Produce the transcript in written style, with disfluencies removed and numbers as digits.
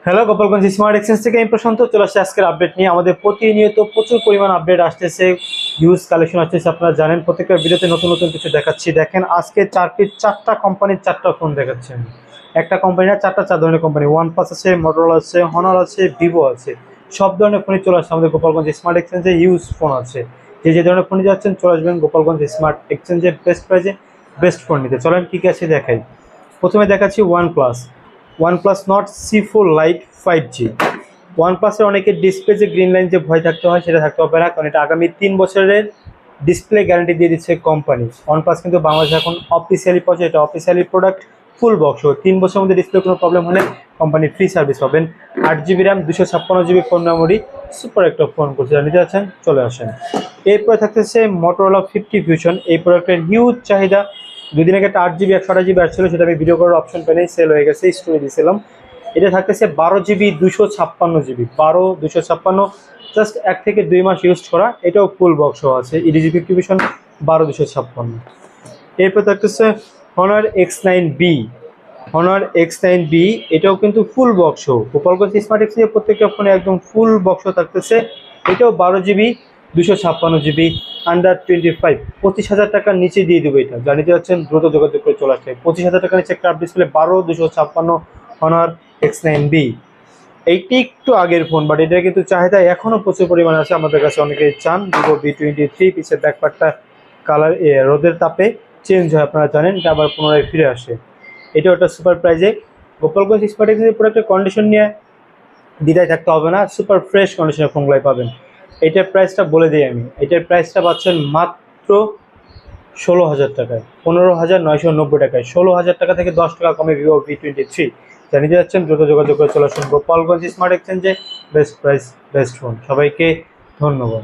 Hello, Gopalganj smart exchange থেকে আমি প্রশান্ত চলে আসছে আজকের আপডেট নিয়ে। আমাদের প্রতিনিয়ত প্রচুর পরিমাণ আপডেট আসতেছে, হিউজ কালেকশন আসতেছে। আপনারা জানেন প্রত্যেকটা ভিডিওতে নতুন নতুন কিছু দেখাচ্ছি। দেখেন আজকে চারটা কোম্পানির চারটা ফোন দেখাচ্ছি আমি। একটা কোম্পানি না, চার ধরনের কোম্পানি। ওয়ানপ্লাস আছে, মোটরোলা আছে, হনার আছে, ভিভো আছে। সব ধরনের ফোনই চলে আসছে আমাদের গোপালগঞ্জ স্মার্ট এক্সচেঞ্জে। হিউজ ফোন আছে। যে ধরনের ফোনই যাচ্ছেন চলে আসবেন গোপালগঞ্জ স্মার্ট এক্সচেঞ্জের বেস্ট প্রাইজে বেস্ট ফোন নিতে। চলেন কি আছে দেখাই। প্রথমে দেখাচ্ছি OnePlus not C4 light 5G। ওয়ানপ্লাসের অনেকের ডিসপ্লে যে গ্রিন লাইন যে ভয় থাকতে হয় সেটা থাকতে হবে না, কারণ এটা আগামী 3 বছরের ডিসপ্লে গ্যারান্টি দিয়ে দিচ্ছে কোম্পানি। ওয়ানপ্লাস কিন্তু বাংলাদেশে এখন অফিসিয়ালি পাচ্ছে, এটা অফিসিয়ালি প্রোডাক্ট, ফুল বক্স। 3 বছরের মধ্যে ডিসপ্লে কোনো প্রবলেম হলে কোম্পানি ফ্রি সার্ভিস পাবেন। 8GB RAM, 256GB phone memory, super একটা ফোন করছে। নিতে যাচ্ছেন চলে আসেন। এরপরে থাকতেছে মোটরোলা 50 ফিউশন। এই প্রোডাক্টের হিউজ চাহিদা। দুদিন আগে একটা 8GB 128GB আসছিল, সেটা আমি ভিডিও করার অপশন পেলেই সেল হয়ে গেছে, স্টোরে দিয়েছিলাম। এটা থাকতেছে 12GB 256GB, 12 256, জাস্ট 1 থেকে 2 মাস ইউজ করা। এটাও ফুল বক্স আছে, ইডিজি 50 ভিশন 12 256। এরপর থাকতেছে Honor X9B। এটাও কিন্তু ফুল বক্স। গোপালগঞ্জ স্মার্ট এক্সচেঞ্জের প্রত্যেকটা ফোনে একদম ফুল বক্স থাকতেছে। এটাও 12GB 256GB, আন্ডার 25, 25,000 টাকার নিচে দিয়ে দেবো। এটা জানিতে যাচ্ছেন দ্রুত যোগাযোগ করে চলে আসছে। 25,000 টাকার নিচে একটা আপ ডিসপ্লে 12 256 Honor X9B। এইটি একটু আগের ফোন, বাট এটা কিন্তু চাহিদা এখনো প্রচুর পরিমাণে আছে আমাদের কাছে। অনেকে চান Vivo V23। পিছের ব্যাকপার্টটা কালার রোদের তাপে চেঞ্জ হয়, আপনারা জানেন। এটা আবার পুনরায় ফিরে আসে। এটাও একটা সুপার প্রাইজে। গোপালগঞ্জ স্মার্ট এক্সচেঞ্জের প্রোডাক্টের কন্ডিশন নিয়ে দ্বিধায় থাকতে হবে না, সুপার ফ্রেশ কন্ডিশনের ফোনগুলাই পাবেন। এটার প্রাইসটা বলে দিই আমি। এটার প্রাইসটা পাচ্ছেন মাত্র 16,000 টাকায়, 15,990 টাকায়। 16,000 টাকা থেকে 10 টাকা কমে Vivo V23। জানিয়ে যাচ্ছেন দ্রুত যোগাযোগ করে চলে আসুন গোপালগঞ্জ স্মার্ট এক্সচেঞ্জে। Best price best phone. সবাইকে ধন্যবাদ।